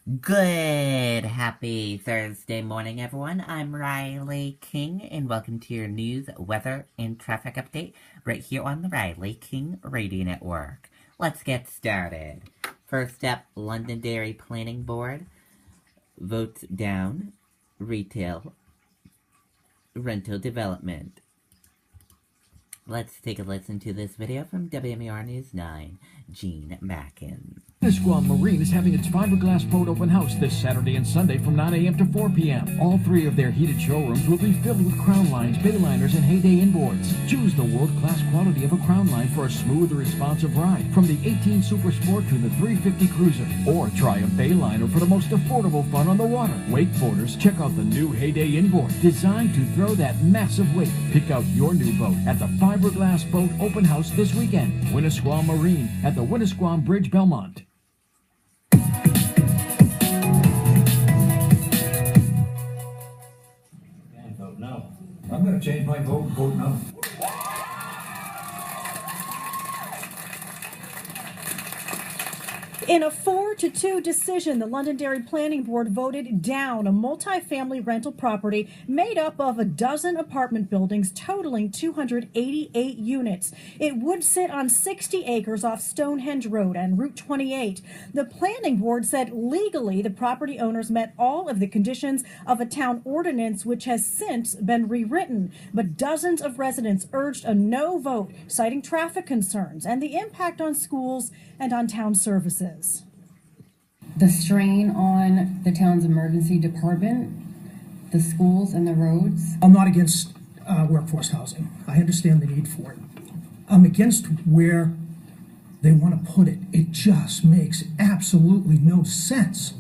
Good, happy Thursday morning, everyone. I'm Riley King, and welcome to your news, weather, and traffic update right here on the Riley King Radio Network. Let's get started. First up, Londonderry Planning Board votes down retail rental development. Let's take a listen to this video from WMUR News 9, Gene Mackin. Winnisquam Marine is having its fiberglass boat open house this Saturday and Sunday from 9 a.m. to 4 p.m. All three of their heated showrooms will be filled with crown lines, bay liners, and Heyday inboards. Choose the world-class quality of a crown line for a smooth, responsive ride, from the 18 Super Sport to the 350 Cruiser. Or try a bay liner for the most affordable fun on the water. Wakeboarders, check out the new Heyday inboard, designed to throw that massive weight. Pick out your new boat at the Fiberglass Boat Open House this weekend. Winnisquam Marine at the Winnisquam Bridge, Belmont. No. I'm going to change my vote no. In a 4-2 decision, the Londonderry Planning Board voted down a multifamily rental property made up of a dozen apartment buildings totaling 288 units. It would sit on 60 acres off Stonehenge Road and Route 28. The Planning Board said legally the property owners met all of the conditions of a town ordinance, which has since been rewritten. But dozens of residents urged a no vote, citing traffic concerns and the impact on schools and on town services. The strain on the town's emergency department, the schools and the roads. I'm not against workforce housing. I understand the need for it. I'm against where they want to put it. It just makes absolutely no sense.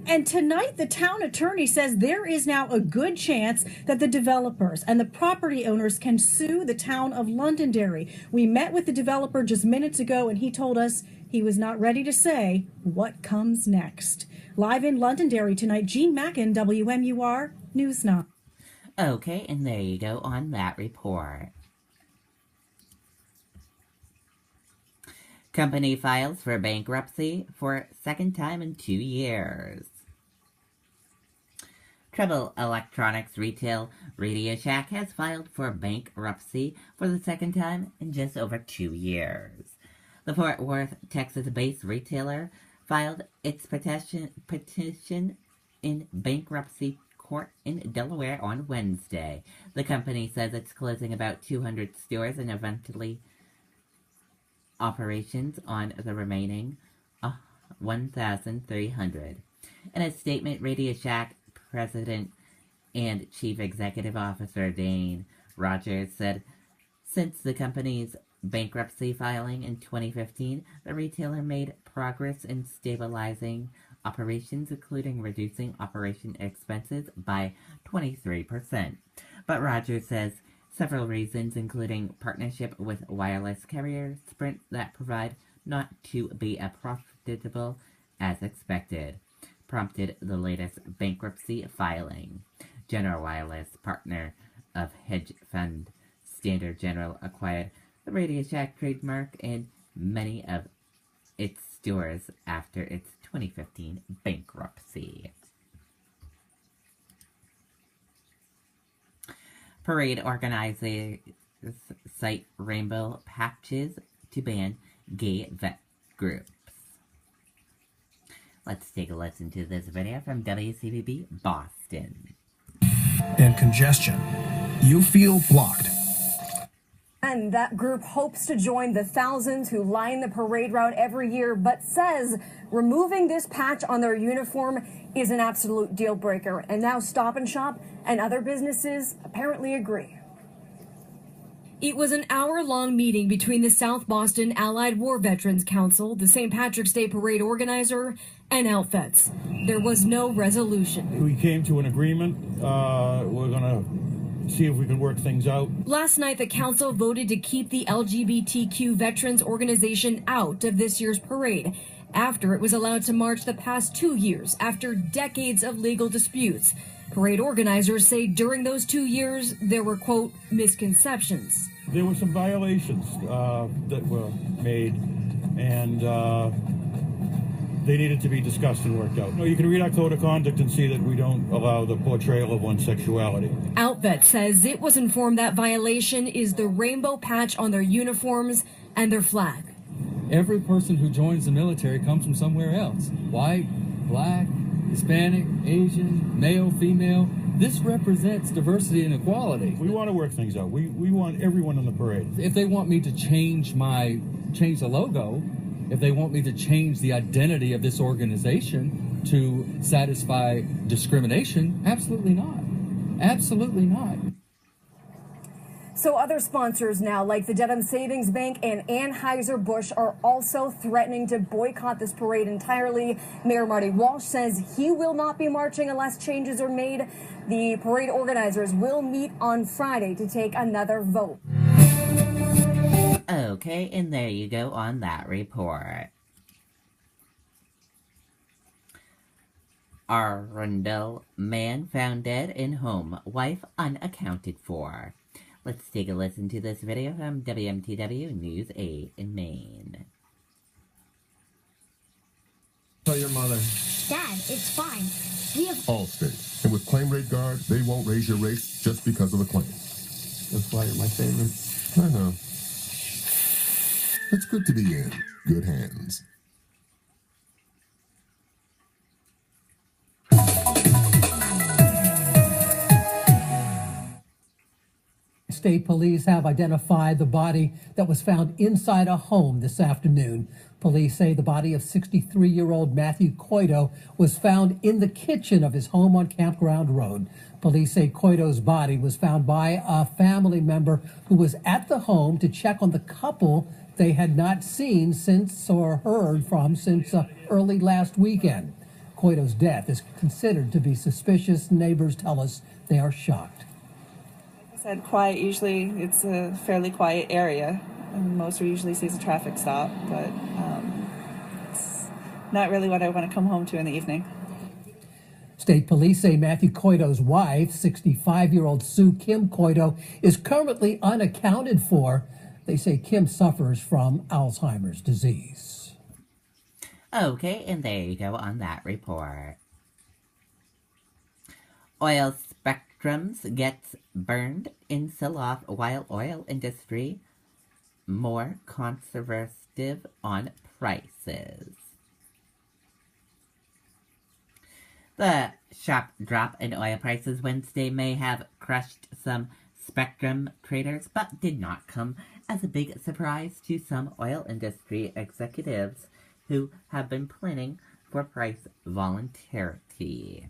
And tonight, the town attorney says there is now a good chance that the developers and the property owners can sue the town of Londonderry. We met with the developer just minutes ago, and he told us he was not ready to say what comes next. Live in Londonderry tonight, Gene Mackin, WMUR News 9. Okay, and there you go on that report. Company files for bankruptcy for second time in 2 years. Treble Electronics retail Radio Shack has filed for bankruptcy for the second time in just over 2 years. The Fort Worth, Texas-based retailer filed its petition in bankruptcy court in Delaware on Wednesday. The company says it's closing about 200 stores and eventually operations on the remaining 1,300. In a statement, Radio Shack President and Chief Executive Officer Dane Rogers said, since the company's bankruptcy filing in 2015, the retailer made progress in stabilizing operations, including reducing operation expenses by 23%. But Rogers says several reasons, including partnership with wireless carrier Sprint that provide not to be as profitable as expected, prompted the latest bankruptcy filing. General Wireless, partner of hedge fund Standard General, acquired the Radio Shack trademark and many of its stores after its 2015 bankruptcy. Parade organizers cite rainbow patches to ban gay vet groups. Let's take a listen to this video from WCVB Boston. And congestion. You feel blocked. And that group hopes to join the thousands who line the parade route every year, but says removing this patch on their uniform is an absolute deal breaker. And now Stop and Shop and other businesses apparently agree. It was an hour-long meeting between the South Boston Allied War Veterans Council, the St. Patrick's Day Parade organizer, and Outfits. There was no resolution. We came to an agreement. We're going to see if we can work things out. Last night, the council voted to keep the LGBTQ Veterans Organization out of this year's parade after it was allowed to march the past 2 years after decades of legal disputes. Parade organizers say during those 2 years, there were, quote, misconceptions. There were some violations that were made, and they needed to be discussed and worked out. No, you can read our code of conduct and see that we don't allow the portrayal of one's sexuality. Outvet says it was informed that violation is the rainbow patch on their uniforms and their flag. Every person who joins the military comes from somewhere else. White, black, Hispanic, Asian, male, female. This represents diversity and equality. We want to work things out. We want everyone in the parade. If they want me to change the logo, if they want me to change the identity of this organization to satisfy discrimination, absolutely not. Absolutely not. So other sponsors now, like the Dedham Savings Bank and Anheuser-Busch, are also threatening to boycott this parade entirely. Mayor Marty Walsh says he will not be marching unless changes are made. The parade organizers will meet on Friday to take another vote. Okay, and there you go on that report. Arundel man found dead in home, wife unaccounted for. Let's take a listen to this video from WMTW News 8 in Maine. Tell your mother. Dad, it's fine. We have Allstate. And with Claim Rate Guard, they won't raise your rates just because of a claim. That's why you're my favorite. I know. It's good to be in good hands. State police have identified the body that was found inside a home this afternoon. Police say the body of 63-year-old Matthew Coito was found in the kitchen of his home on Campground Road. Police say Coito's body was found by a family member who was at the home to check on the couple they had not seen since or heard from since early last weekend. Coito's death is considered to be suspicious. Neighbors tell us they are shocked. Said quiet, usually it's a fairly quiet area, and most usually sees a traffic stop, but it's not really what I want to come home to in the evening. State police say Matthew Coito's wife, 65-year-old Sue Kim Coito, is currently unaccounted for. They say Kim suffers from Alzheimer's disease. Okay, and there you go on that report. Oil spectrums gets burned in sell-off while oil industry more conservative on prices. The sharp drop in oil prices Wednesday may have crushed some spectrum traders, but did not come as a big surprise to some oil industry executives who have been planning for price volatility.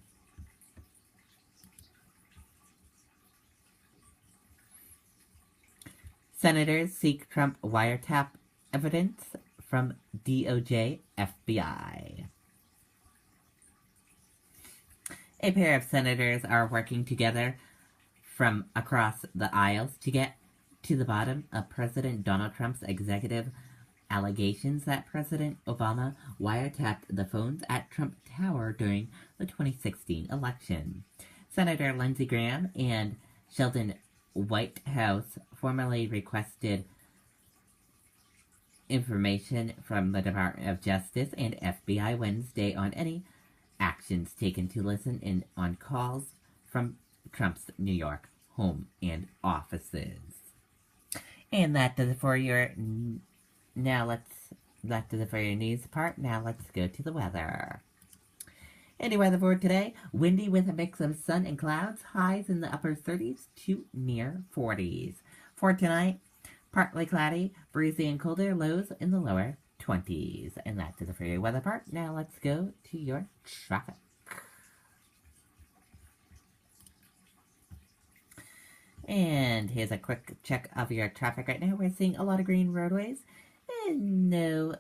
Senators seek Trump wiretap evidence from DOJ, FBI. A pair of senators are working together from across the aisles to get to the bottom of President Donald Trump's executive allegations that President Obama wiretapped the phones at Trump Tower during the 2016 election. Senator Lindsey Graham and Sheldon Whitehouse formally requested information from the Department of Justice and FBI Wednesday on any actions taken to listen in on calls from Trump's New York home and offices. And that does it for your news part. Now let's go to the weather. Any weather for today? Windy with a mix of sun and clouds. Highs in the upper 30s to near 40s. For tonight, partly cloudy, breezy and colder. Lows in the lower 20s. And that does it for your weather part. Now let's go to your traffic. And here's a quick check of your traffic right now. We're seeing a lot of green roadways. And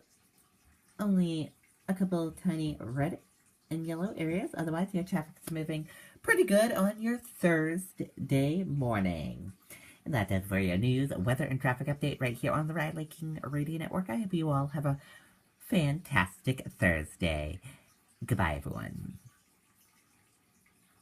only a couple tiny red and yellow areas. Otherwise, your traffic's moving pretty good on your Thursday morning. And that does for your news, weather, and traffic update right here on the Riley King Radio Network. I hope you all have a fantastic Thursday. Goodbye, everyone.